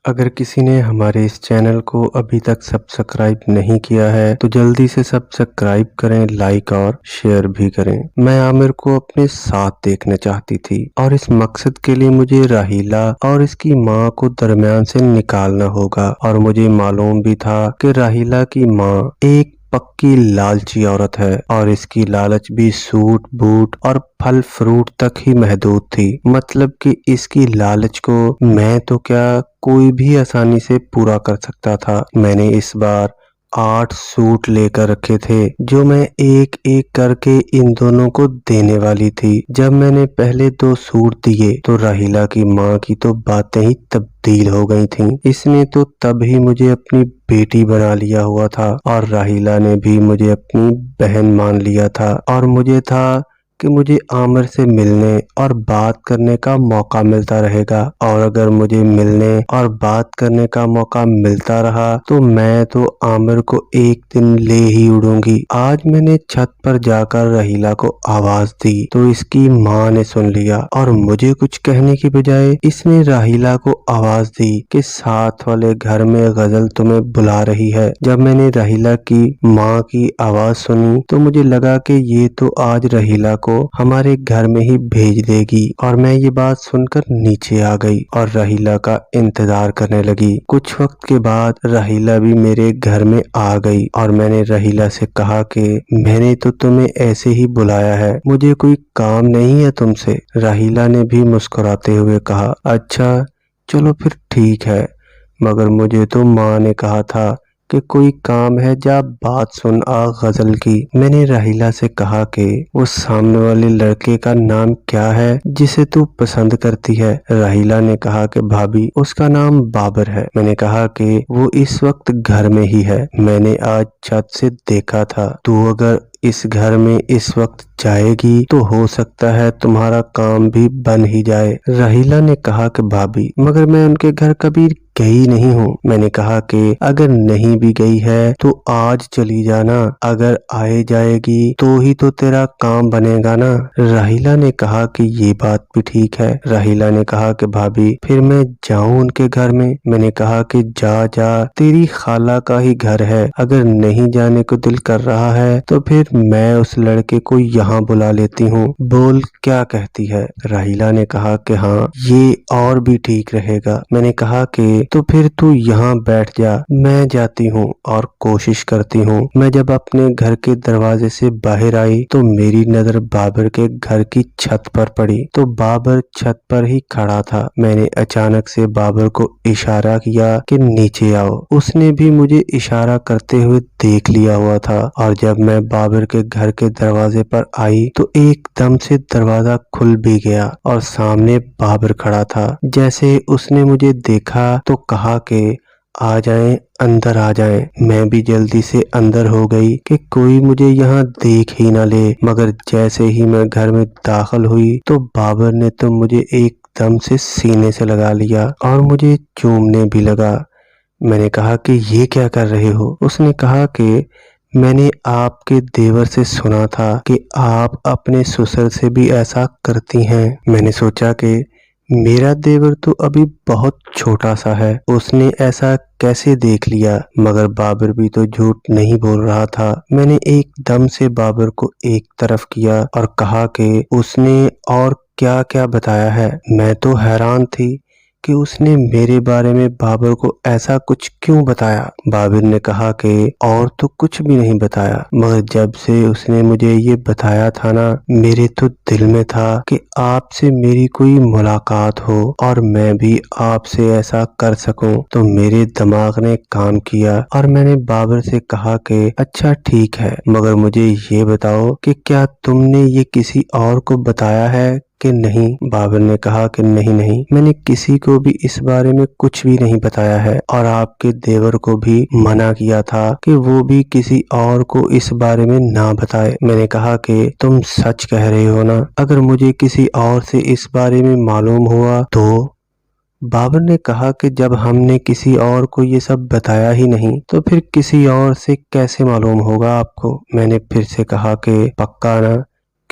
اگر کسی نے ہمارے اس چینل کو ابھی تک سبسکرائب نہیں کیا ہے تو جلدی سے سبسکرائب کریں، لائک اور شیئر بھی کریں۔ میں عامر کو اپنے ساتھ دیکھنا چاہتی تھی اور اس مقصد کے لیے مجھے راحیلہ اور اس کی ماں کو درمیان سے نکالنا ہوگا، اور مجھے معلوم بھی تھا کہ راحیلہ کی ماں ایک پکی لالچی عورت ہے اور اس کی لالچ بھی سوٹ بوٹ اور پھل فروٹ تک ہی محدود تھی۔ مطلب کہ اس کی لالچ کو میں تو کیا کوئی بھی آسانی سے پورا کر سکتا تھا۔ میں نے اس بار 8 سوٹ لے کر رکھے تھے جو میں ایک ایک کر کے ان دونوں کو دینے والی تھی۔ جب میں نے پہلے 2 سوٹ دیے تو راحیلہ کی ماں کی تو باتیں ہی تبدیل ہو گئی تھیں۔ اس نے تو تب ہی مجھے اپنی بیٹی بنا لیا ہوا تھا اور راحیلہ نے بھی مجھے اپنی بہن مان لیا تھا، اور مجھے تھا کہ مجھے عامر سے ملنے اور بات کرنے کا موقع ملتا رہے گا، اور اگر مجھے ملنے اور بات کرنے کا موقع ملتا رہا تو میں تو عامر کو ایک دن لے ہی اڑوں گی۔ آج میں نے چھت پر جا کر راحیلہ کو آواز دی تو اس کی ماں نے سن لیا، اور مجھے کچھ کہنے کی بجائے اس نے راحیلہ کو آواز دی کہ ساتھ والے گھر میں غزل تمہیں بلا رہی ہے۔ جب میں نے راحیلہ کی ماں کی آواز سنی تو مجھے لگا کہ یہ تو آج راحیلہ کو ہمارے گھر میں ہی بھیج دے گی، اور میں یہ بات سن کر نیچے آ گئی اور راحیلہ کا انتظار کرنے لگی۔ کچھ وقت کے بعد راحیلہ بھی میرے گھر میں آ گئی اور میں نے راحیلہ سے کہا کہ میں نے تو تمہیں ایسے ہی بلایا ہے، مجھے کوئی کام نہیں ہے تم سے۔ راحیلہ نے بھی مسکراتے ہوئے کہا، اچھا چلو پھر ٹھیک ہے، مگر مجھے تو ماں نے کہا تھا کہ کوئی کام ہے، جا بات سن آ غزل کی۔ میں نے راحیلہ سے کہا کہ وہ سامنے والے لڑکے کا نام کیا ہے جسے تو پسند کرتی ہے؟ راحیلہ نے کہا کہ بھابی اس کا نام بابر ہے۔ میں نے کہا کہ وہ اس وقت گھر میں ہی ہے، میں نے آج چھت سے دیکھا تھا، تو اگر اس گھر میں اس وقت جائے گی تو ہو سکتا ہے تمہارا کام بھی بن ہی جائے۔ راحیلہ نے کہا کہ بھابی مگر میں ان کے گھر کبھی گئی نہیں ہوں۔ میں نے کہا کہ اگر نہیں بھی گئی ہے تو آج چلی جانا، اگر آئے جائے گی تو ہی تو تیرا کام بنے گا نا۔ راحیلہ نے کہا کہ یہ بات بھی ٹھیک ہے۔ راحیلہ نے کہا کہ بھابی پھر میں جاؤں ان کے گھر میں؟ میں نے کہا کہ جا جا، تیری خالہ کا ہی گھر ہے، اگر نہیں جانے کو دل کر رہا ہے تو پھر میں اس لڑکے کو یہاں بلا لیتی ہوں، بول کیا کہتی ہے؟ راحیلہ نے کہا کہ ہاں یہ اور بھی ٹھیک رہے گا۔ میں نے کہا کہ تو پھر تو یہاں بیٹھ جا، میں جاتی ہوں اور کوشش کرتی ہوں۔ میں جب اپنے گھر کے دروازے سے باہر آئی تو میری نظر بابر کے گھر کی چھت پر پڑی تو بابر چھت پر ہی کھڑا تھا۔ میں نے اچانک سے بابر کو اشارہ کیا کہ نیچے آؤ، اس نے بھی مجھے اشارہ کرتے ہوئے دیکھ لیا ہوا تھا، اور جب میں بابر کے گھر کے دروازے پر آئی تو ایک دم سے دروازہ کھل بھی گیا اور سامنے بابر کھڑا تھا۔ جیسے اس نے مجھے دیکھا تو کہا کہ آ جائیں، اندر آ جائیں۔ میں بھی جلدی سے اندر ہو گئی کہ کوئی مجھے یہاں دیکھ ہی نہ لے، مگر جیسے ہی میں گھر میں داخل ہوئی تو بابر نے تو مجھے ایک دم سے سینے سے لگا لیا اور مجھے چومنے بھی لگا۔ میں نے کہا کہ یہ کیا کر رہے ہو؟ اس نے کہا کہ میں نے آپ کے دیور سے سنا تھا کہ آپ اپنے سسر سے بھی ایسا کرتی ہیں۔ میں نے سوچا کہ میرا دیور تو ابھی بہت چھوٹا سا ہے، اس نے ایسا کیسے دیکھ لیا؟ مگر بابر بھی تو جھوٹ نہیں بول رہا تھا۔ میں نے ایک دم سے بابر کو ایک طرف کیا اور کہا کہ اس نے اور کیا کیا بتایا ہے؟ میں تو حیران تھی کہ اس نے میرے بارے میں بابر کو ایسا کچھ کیوں بتایا؟ بابر نے کہا کہ اور تو کچھ بھی نہیں بتایا، مگر جب سے اس نے مجھے یہ بتایا تھا نا، میرے تو دل میں تھا کہ آپ سے میری کوئی ملاقات ہو اور میں بھی آپ سے ایسا کر سکوں، تو میرے دماغ نے کام کیا اور میں نے بابر سے کہا کہ اچھا ٹھیک ہے، مگر مجھے یہ بتاؤ کہ کیا تم نے یہ کسی اور کو بتایا ہے کہ نہیں؟ بابر نے کہا کہ نہیں، میں نے کسی کو بھی اس بارے میں کچھ بھی نہیں بتایا ہے، اور آپ کے دیور کو بھی منع کیا تھا کہ وہ بھی کسی اور کو اس بارے میں نہ بتائے۔ میں نے کہا کہ تم سچ کہہ رہے ہو نا؟ اگر مجھے کسی اور سے اس بارے میں معلوم ہوا تو؟ بابر نے کہا کہ جب ہم نے کسی اور کو یہ سب بتایا ہی نہیں تو پھر کسی اور سے کیسے معلوم ہوگا آپ کو؟ میں نے پھر سے کہا کہ پکا نا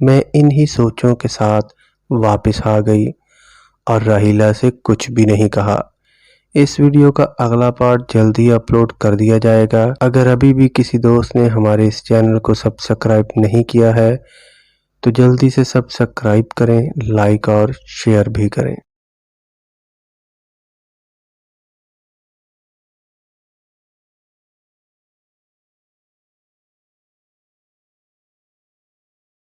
میں انہی سوچوں کے ساتھ واپس آ گئی اور راحیلہ سے کچھ بھی نہیں کہا۔ اس ویڈیو کا اگلا پارٹ جلدی اپلوڈ کر دیا جائے گا۔ اگر ابھی بھی کسی دوست نے ہمارے اس چینل کو سبسکرائب نہیں کیا ہے تو جلدی سے سبسکرائب کریں، لائک اور شیئر بھی کریں۔